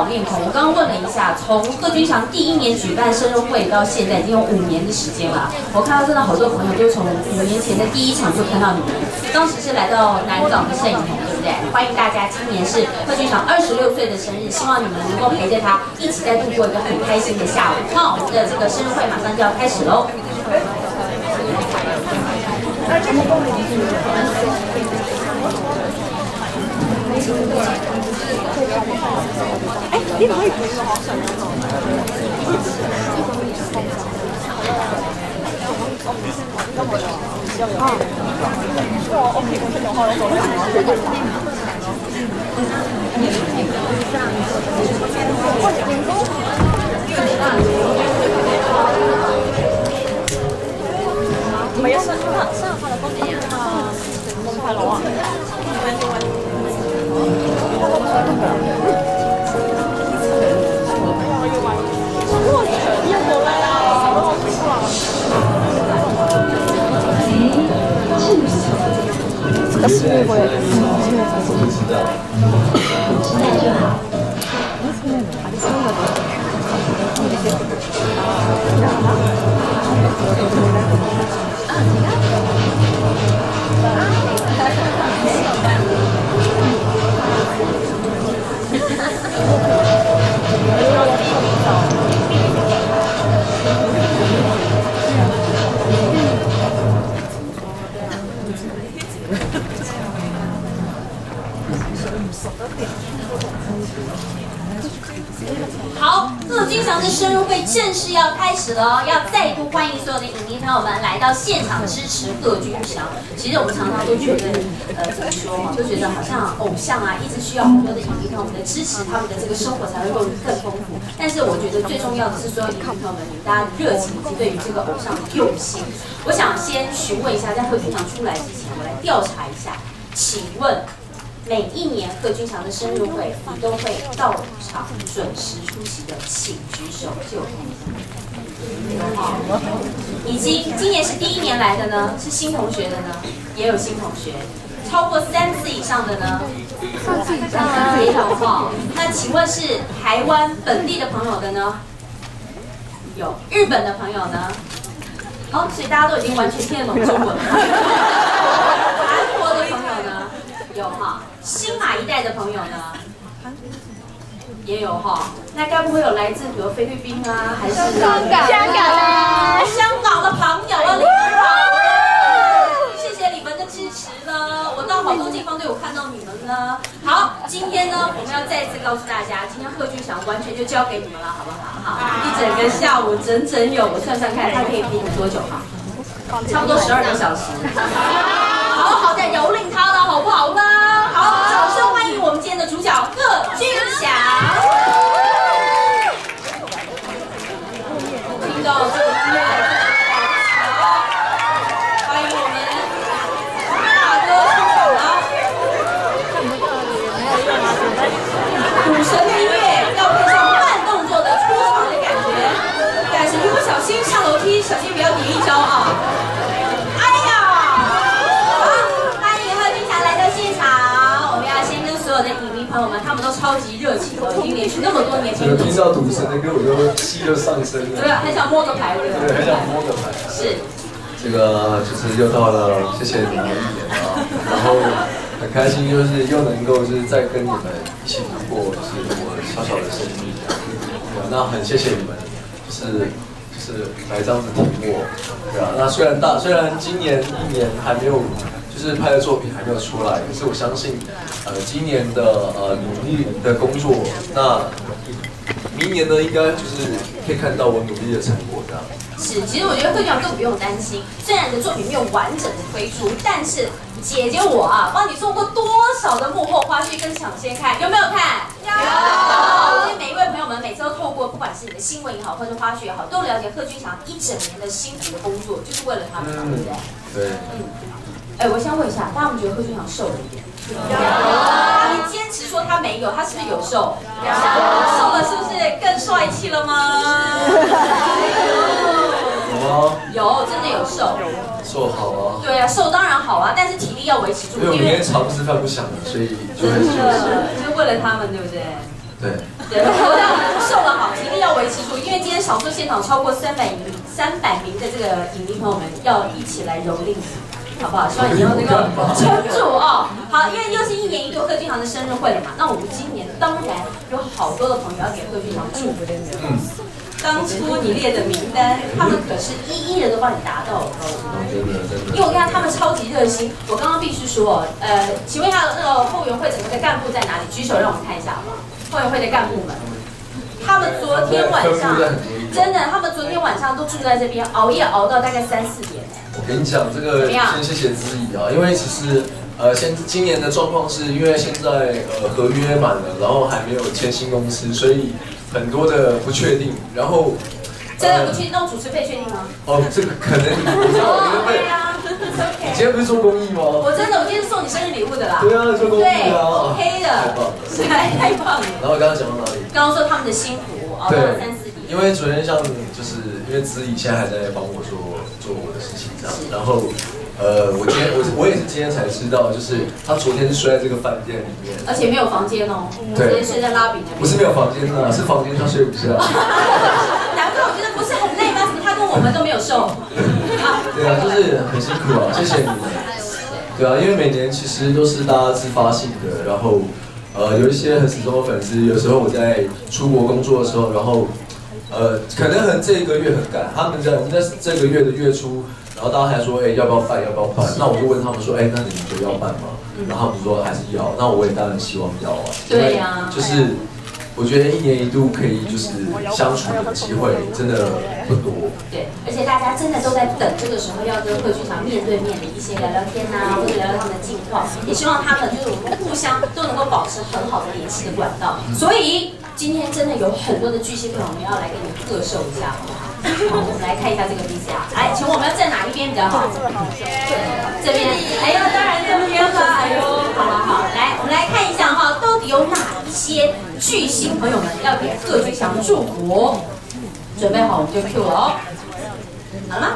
老面孔，我刚刚问了一下，从贺军翔第1年举办生日会到现在已经有5年的时间了。我看到真的好多朋友都从5年前的第1场就看到你们，当时是来到南港的摄影棚，对不对？欢迎大家，今年是贺军翔26岁的生日，希望你们能够陪着他一起再度过一个很开心的下午。那我们的这个生日会马上就要开始喽。哎，你可以。唔係啊，生日快樂當年啊，咁快樂啊！这个是我也知道，现在就好。好，贺军翔的生日会正式要开始了哦！要再度欢迎所有的影迷朋友们来到现场支持贺军翔。其实我们常常都觉得，怎么说，都觉得好像偶像啊，一直需要很多的影迷朋友们的支持，他们的这个生活才会更丰富。但是我觉得最重要的是所有影迷朋友们，你们大家的热情以及对于这个偶像的用心。我想先询问一下，在贺军翔出来之前，我来调查一下，请问？每1年贺军翔的生日会，你都会到场准时出席的，请举手。就有同学，已经今年是第1年来的呢，是新同学的呢，也有新同学，超过3次以上的呢，3次以上的也有哈。那请问是台湾本地的朋友的呢？有，日本的朋友呢？好，所以大家都已经完全听得懂中文了。韩国的朋友呢？有哈，新马一代的朋友呢，也有哈。那该不会有来自比如菲律宾啊，还是香港的朋友啊？李文好，谢谢你们的支持呢。我到好多地方都有看到你们呢。好，今天呢，我们要再次告诉大家，今天贺军翔完全就交给你们了，好不好？好，一整个下午整有，我算算看，他可以陪你们多久哈？差不多12个小时。好好的蹂躏他了，好不好呢？好，掌声欢迎我们今天的主角贺军翔。听到这个音乐，欢迎我们大哥出场了。股神的音乐要配上慢动作的出场的感觉，但是如果小心上楼梯，小心不要跌一跤啊！的影迷朋友们，他们都超级热情的，已经连续那么多年。有听到赌神的歌，我就气就上升了。对，很想摸个牌，对吧？对，很想摸个牌。是。这个就是又到了，谢谢你们1年啊，然后很开心，就是又能够就是再跟你们一起度过，就是我小小的生日这样。那很谢谢你们，就是来这样子挺我，对啊。那虽然今年1年还没有。就是拍的作品还没有出来，可是我相信，今年的努力的工作，那明年呢，应该就是可以看到我努力的成果这样。是，其实我觉得贺军翔更不用担心，虽然你的作品没有完整的推出，但是姐姐我啊，帮你做过多少的幕后花絮跟抢先看，有没有看？有。所以每一位朋友们每次都透过不管是你的新闻也好，或者花絮也好，都了解贺军翔1整年的辛苦的工作，就是为了他们，对不对？对。哎，我先问一下，大家有没有觉得贺军翔瘦了一点？有。你坚持说他没有，他是不是有瘦？有。瘦了是不是更帅气了吗？有吗？有，真的有瘦。瘦好啊。对啊，瘦当然好啊，但是体力要维持住。因为我明天常吃饭不想了，所以就为了他们，对不对？对，流量受了好，一定要维持住，因为今天少数现场超过300名的这个影迷朋友们要一起来蹂躏。好不好？希望你要那个撑住哦。好，因为又是1年1度贺军翔的生日会了嘛，那我们今年当然有好多的朋友要给贺军翔祝福。当初你列的名单，他们可是一一的都帮你达到了。因为我看他们超级热心，我刚刚必须说，请问一下那个后援会整个的干部在哪里？举手让我们看一下好不好？后援会的干部们。他们昨天晚上真的，他们昨天晚上都住在这边，熬夜熬到大概3、4点。我跟你讲，这个先谢谢知怡啊，因为其实今年的状况是因为现在合约满了，然后还没有签新公司，所以很多的不确定。然后真的不确定，那主持费确定吗？哦，这个可能我知道，对啊，你今天不是做公益吗？我真的，我今天是送你生日礼物的啦。对啊，做公益啊 ，OK 的，太棒了。然后刚刚讲到哪里？刚刚说他们的辛苦熬到了3、4点。因为昨天像就是因为知怡现在还在帮我做我的事情这样，然后我也是今天才知道，就是他昨天是睡在这个饭店里面，而且没有房间哦，昨天睡在拉比那边。不是没有房间啊，是房间他睡不下。难怪我觉得不是很累吗？怎么他跟我们都没有瘦？对啊，就是很辛苦啊，谢谢你们。对啊，因为每年其实都是大家自发性的，然后有一些很死忠的粉丝，有时候我在出国工作的时候，然后可能这个月很赶，他们在这个月的月初，然后大家还说，要不要办？那我就问他们说，那你们都要办吗？然后他们说还是要，那我也当然希望要啊。对呀，就是我觉得1年1度可以就是相处的机会真的不多。对，而且大家真的都在等这个时候要跟贺军翔面对面的一些聊聊天呐，或者聊聊他们的近况，也希望他们就是我们互相都能够保持很好的联系的管道。所以今天真的有很多的巨星朋友们要来给你贺寿一下，好不好？好，我们来看一下这个 VCR。来，请问我们要站哪一边比较好？这边。哎呦，当然这边了。哎呦，好，来，我们来看一下哈，到底有哪一些巨星朋友们要给贺军翔祝福？准备好我们就 Q 了哦。好了吗？